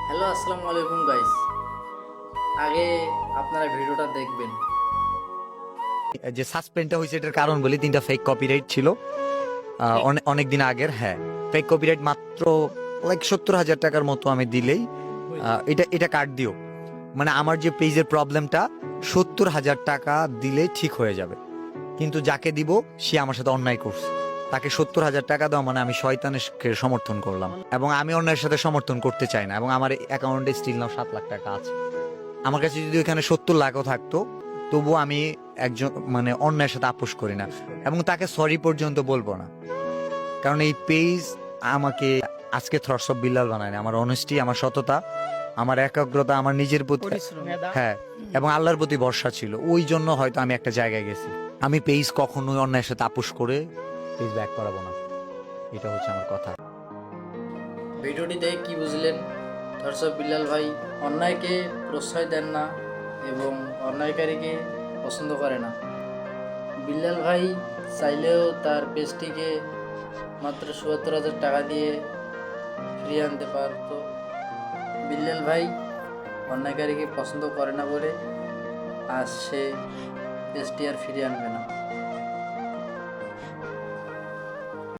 Hello, আসসালামু আলাইকুম guys. আগে আপনারা ভিডিওটা দেখবেন। যে সাসপেন্ডটা হয়েছে এটার কারণ বলি, 3টা ফেক কপিরাইট ছিল অনেক দিন আগের। হ্যাঁ, ফেক কপিরাইট মাত্র লাইক 70,000 টাকার মতো আমি দিলেই এটা এটা কাট দিও, মানে আমার যে পেজের প্রবলেমটা 70,000 টাকা দিলে ঠিক হয়ে যাবে। কিন্তু যাকে দিব সে আমার সাথে অন্যায় করছে, তাকে 70,000 টাকা দেওয়া মানে আমি শয়তানের সমর্থন করলাম, এবং আমি অন্যায়ের সাথে সমর্থন করতে চাই না। এবং আমার অ্যাকাউন্টে স্টিল নাও 7 লাখ টাকা আছে। আমার কাছে যদি ওখানে 70 লাখও থাকতো, তবু আমি একজন মানে অন্যায়ের সাথে আপোষ করি না, এবং তাকে সরি পর্যন্ত বলবো না। কারণ এই পেজ আমাকে আজকে থ্রটস অফ বিল্লাল বানায় না। আমার অনেস্টি, আমার সততা, আমার একাগ্রতা, আমার নিজের প্রতি, হ্যাঁ, এবং আল্লাহর প্রতি ভরসা ছিল, ওই জন্য হয়তো আমি একটা জায়গায় গেছি। আমি পেজ কখনোই অন্যায়ের সাথে আপোষ করে পেজ ব্যাক করাবো না, এটা হচ্ছে আমার কথা। ভিডিওটি দেখে কি বুঝলেন? দর্শক, বিল্লাল ভাই অন্যায়কে প্রশ্রয় দেন না এবং অন্যায়কারীকে পছন্দ করে না। বিল্লাল ভাই চাইলেও তার পেজটিকে মাত্র ৭৪,000 টাকা দিয়ে ফিরিয়ে আনতে পারত। বিল্লাল ভাই অন্যায়কারীকে পছন্দ করে না বলে আজ সে পেজটি আর ফিরিয়ে আনবে না।